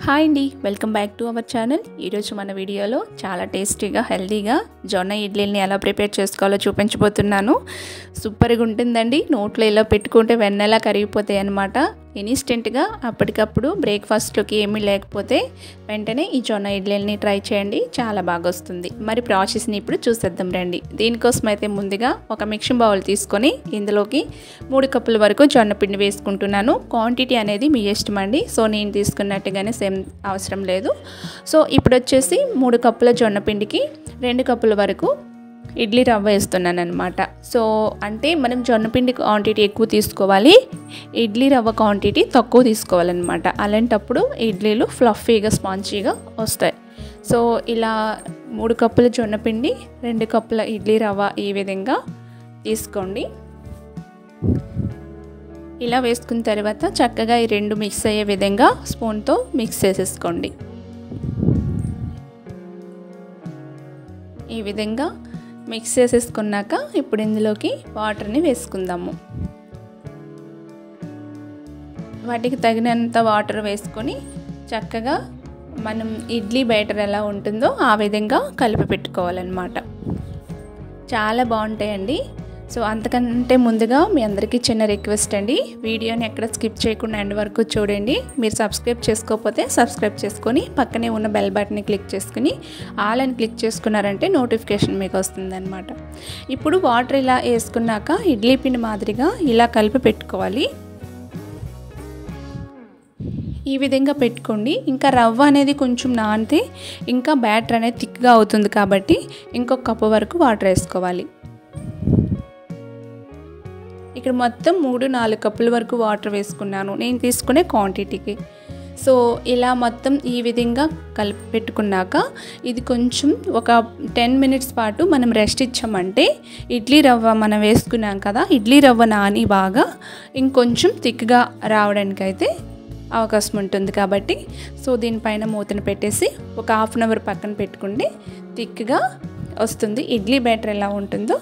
Hi అండి, welcome back to our channel. ఈరోజు మన వీడియోలో చాలా టేస్టీగా హెల్తీగా జొన్న ఇడ్లీని ఎలా ప్రిపేర్ చేసుకోవాలో చూపించబోతున్నాను. సూపర్గా ఉంటుందండి. నోట్లో ఇలా పెట్టుకుంటే వెన్నెలా కరిగిపోతాయి అన్నమాట. ఇన్స్టెంట్గా అప్పటికప్పుడు బ్రేక్ఫాస్ట్లోకి ఏమీ లేకపోతే వెంటనే ఈ జొన్న ఇడ్లీని ట్రై చేయండి, చాలా బాగా వస్తుంది. మరి ప్రాసెస్ని ఇప్పుడు చూసేద్దాం రండి. దీనికోసం అయితే ముందుగా ఒక మిక్సింగ్ బౌల్ తీసుకొని ఇందులోకి 3 కప్పుల వరకు జొన్న పిండి వేసుకుంటున్నాను. క్వాంటిటీ అనేది మీ ఇష్టం అండి. సో నేను తీసుకున్నట్టుగానే సేమ్ అవసరం లేదు. సో ఇప్పుడు వచ్చేసి 3 కప్పుల జొన్న పిండికి 2 కప్పుల వరకు ఇడ్లీ రవ్వ వేస్తున్నాను అనమాట. సో అంటే మనం జొన్నపిండి క్వాంటిటీ ఎక్కువ తీసుకోవాలి, ఇడ్లీ రవ్వ క్వాంటిటీ తక్కువ తీసుకోవాలన్నమాట. అలాంటప్పుడు ఇడ్లీలు ఫ్లఫీగా స్పాంజీగా వస్తాయి. సో ఇలా 3 కప్పుల జొన్నపిండి 2 కప్పుల ఇడ్లీ రవ్వ ఈ విధంగా తీసుకోండి. ఇలా వేసుకున్న తర్వాత చక్కగా ఈ రెండు మిక్స్ అయ్యే విధంగా స్పూన్తో మిక్స్ చేసేసుకోండి. ఈ విధంగా మిక్స్ చేసేసుకున్నాక ఇప్పుడు ఇందులోకి వాటర్ని వేసుకుందాము. వాటికి తగినంత వాటర్ వేసుకొని చక్కగా మనం ఇడ్లీ బ్యాటర్ ఎలా ఉంటుందో ఆ విధంగా కలిపి పెట్టుకోవాలన్నమాట. చాలా బాగుంటాయండి. సో అంతకంటే ముందుగా మీ అందరికీ చిన్న రిక్వెస్ట్ అండి, వీడియోని ఎక్కడ స్కిప్ చేయకుండా ఎండ్ వరకు చూడండి. మీరు సబ్స్క్రైబ్ చేసుకోకపోతే సబ్స్క్రైబ్ చేసుకొని పక్కనే ఉన్న బెల్ బటన్ని క్లిక్ చేసుకుని ఆల్ అని క్లిక్ చేసుకున్నారంటే నోటిఫికేషన్ మీకు వస్తుందన్నమాట. ఇప్పుడు వాటర్ ఇలా వేసుకున్నాక ఇడ్లీ పిండి మాదిరిగా ఇలా కలిపి పెట్టుకోవాలి. ఈ విధంగా పెట్టుకోండి. ఇంకా రవ్వ అనేది కొంచెం నానితే ఇంకా బ్యాటర్ అనేది థిక్గా అవుతుంది కాబట్టి ఇంకొక కప్పు వరకు వాటర్ వేసుకోవాలి. ఇక్కడ మొత్తం 3-4 కప్పుల వరకు వాటర్ వేసుకున్నాను నేను తీసుకునే క్వాంటిటీకి. సో ఇలా మొత్తం ఈ విధంగా కలిపి పెట్టుకున్నాక ఇది కొంచెం ఒక 10 మినిట్స్ పాటు మనం రెస్ట్ ఇచ్చామంటే ఇడ్లీ రవ్వ మనం వేసుకున్నాం కదా, ఇడ్లీ రవ్వ నాని బాగా ఇంకొంచెం థిక్గా రావడానికైతే అవకాశం ఉంటుంది కాబట్టి సో దీనిపైన మూతను పెట్టేసి ఒక హాఫ్ అన్ అవర్ పక్కన పెట్టుకుంటే థిక్గా వస్తుంది. ఇడ్లీ బ్యాటర్ ఎలా ఉంటుందో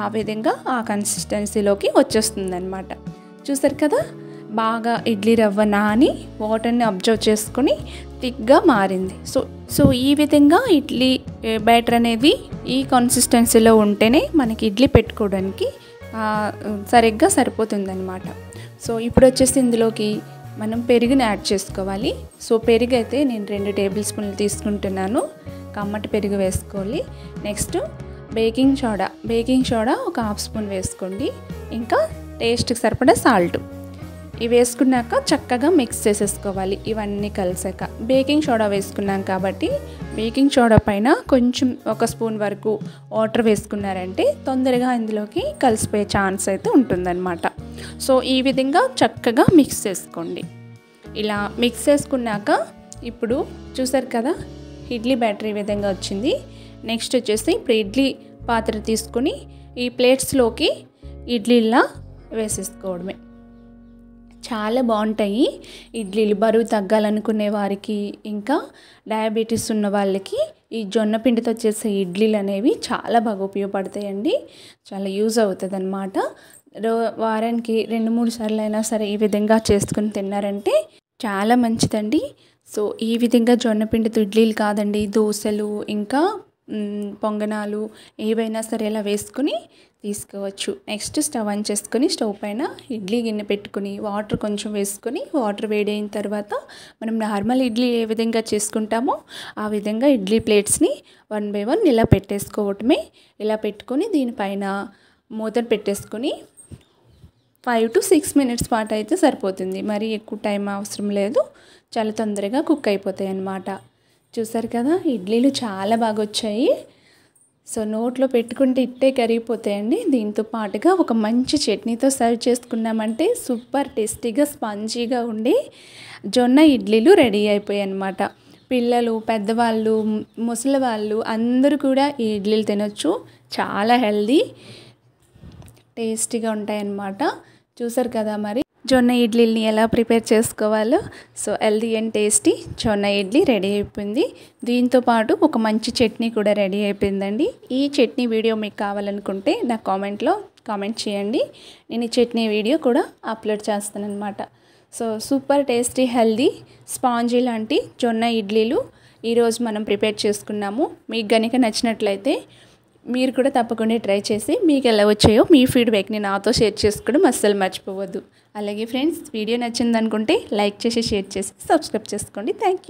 ఆ విధంగా ఆ కన్సిస్టెన్సీలోకి వచ్చేస్తుంది అనమాట. చూసారు కదా, బాగా ఇడ్లీ రవ్వ నాని వాటర్ని అబ్జర్వ్ చేసుకుని థిక్గా మారింది. సో ఈ విధంగా ఇడ్లీ బ్యాటర్ అనేది ఈ కన్సిస్టెన్సీలో ఉంటేనే మనకి ఇడ్లీ పెట్టుకోవడానికి సరిగ్గా సరిపోతుంది అనమాట. సో ఇప్పుడు వచ్చేసి ఇందులోకి మనం పెరుగుని యాడ్ చేసుకోవాలి. సో పెరుగు అయితే నేను 2 టేబుల్ స్పూన్లు తీసుకుంటున్నాను. కమ్మటి పెరుగు వేసుకోవాలి. నెక్స్ట్ బేకింగ్ సోడా ఒక హాఫ్ స్పూన్ వేసుకోండి. ఇంకా టేస్ట్కి సరిపడా సాల్ట్ ఇవి వేసుకున్నాక చక్కగా మిక్స్ చేసేసుకోవాలి. ఇవన్నీ కలిసాక బేకింగ్ సోడా వేసుకున్నాం కాబట్టి బేకింగ్ సోడా పైన కొంచెం 1 స్పూన్ వరకు వాటర్ వేసుకున్నారంటే తొందరగా ఇందులోకి కలిసిపోయే ఛాన్స్ అయితే ఉంటుందన్నమాట. సో ఈ విధంగా చక్కగా మిక్స్ చేసుకోండి. ఇలా మిక్స్ చేసుకున్నాక ఇప్పుడు చూసారు కదా, ఇడ్లీ బ్యాటర్ ఈ విధంగా వచ్చింది. నెక్స్ట్ వచ్చేసి ఇప్పుడు ఇడ్లీ పాత్ర తీసుకుని ఈ ప్లేట్స్లోకి ఇడ్లీలా వేసేసుకోవడమే. చాలా బాగుంటాయి ఇడ్లీలు. బరువు తగ్గాలనుకునే వారికి ఇంకా డయాబెటీస్ ఉన్న వాళ్ళకి ఈ జొన్న పిండితో చేసే ఇడ్లీలు అనేవి చాలా బాగా ఉపయోగపడతాయండి. చాలా యూజ్ అవుతుంది అన్నమాట. వారానికి 2-3 సార్లు అయినా సరే ఈ విధంగా చేసుకుని తిన్నారంటే చాలా మంచిదండి. సో ఈ విధంగా జొన్నపిండితో ఇడ్లీలు కాదండి, దోశలు ఇంకా పొంగనాలు ఏవైనా సరే ఇలా వేసుకుని తీసుకోవచ్చు. నెక్స్ట్ స్టవ్ ఆన్ చేసుకొని స్టవ్ పైన ఇడ్లీ గిన్నె పెట్టుకుని వాటర్ కొంచెం వేసుకొని వాటర్ వేడైన తర్వాత మనం నార్మల్ ఇడ్లీ ఏ విధంగా చేసుకుంటామో ఆ విధంగా ఇడ్లీ ప్లేట్స్ని 1 by 1 ఇలా పెట్టేసుకోవటమే. ఇలా పెట్టుకొని దీనిపైన మూతను పెట్టేసుకొని 5 to 6 మినిట్స్ పాటు అయితే సరిపోతుంది. మరి ఎక్కువ టైం అవసరం లేదు, చాలా తొందరగా కుక్ అయిపోతాయి అన్నమాట. చూసారు కదా, ఇడ్లీలు చాలా బాగా వచ్చాయి. సో నోట్లో పెట్టుకుంటే ఇట్టే కరిగిపోతాయండి. దీంతో పాటుగా ఒక మంచి చట్నీతో సర్వ్ చేసుకున్నామంటే సూపర్ టేస్టీగా స్పాంజీగా ఉండి జొన్న ఇడ్లీలు రెడీ అయిపోయాయి అన్నమాట. పిల్లలు, పెద్దవాళ్ళు, ముసలి వాళ్ళు అందరూ కూడా ఈ ఇడ్లీలు తినొచ్చు. చాలా హెల్దీ, టేస్టీగా ఉంటాయన్నమాట. చూసారు కదా, మరి జొన్న ఇడ్లీని ఎలా ప్రిపేర్ చేసుకోవాలో. సో హెల్దీ అండ్ టేస్టీ జొన్న ఇడ్లీ రెడీ అయిపోయింది. దీంతో పాటు ఒక మంచి చట్నీ కూడా రెడీ అయిపోయిందండి. ఈ చట్నీ వీడియో మీకు కావాలనుకుంటే నా కామెంట్ చేయండి. నేను ఈ చట్నీ వీడియో కూడా అప్లోడ్ చేస్తాను అనమాట. So super tasty healthy spongy లాంటి జొన్న ఇడ్లీలు ఈరోజు మనం ప్రిపేర్ చేసుకున్నాము. మీకు గనుక నచ్చినట్లయితే మీరు కూడా తప్పకుండా ట్రై చేసి మీకు ఎలా వచ్చాయో మీ ఫీడ్బ్యాక్ని నాతో షేర్ చేసుకోవడం అస్సలు మర్చిపోవద్దు. అలాగే ఫ్రెండ్స్, వీడియో నచ్చిందనుకుంటే లైక్ చేసి షేర్ చేసి సబ్స్క్రైబ్ చేసుకోండి. Thank you.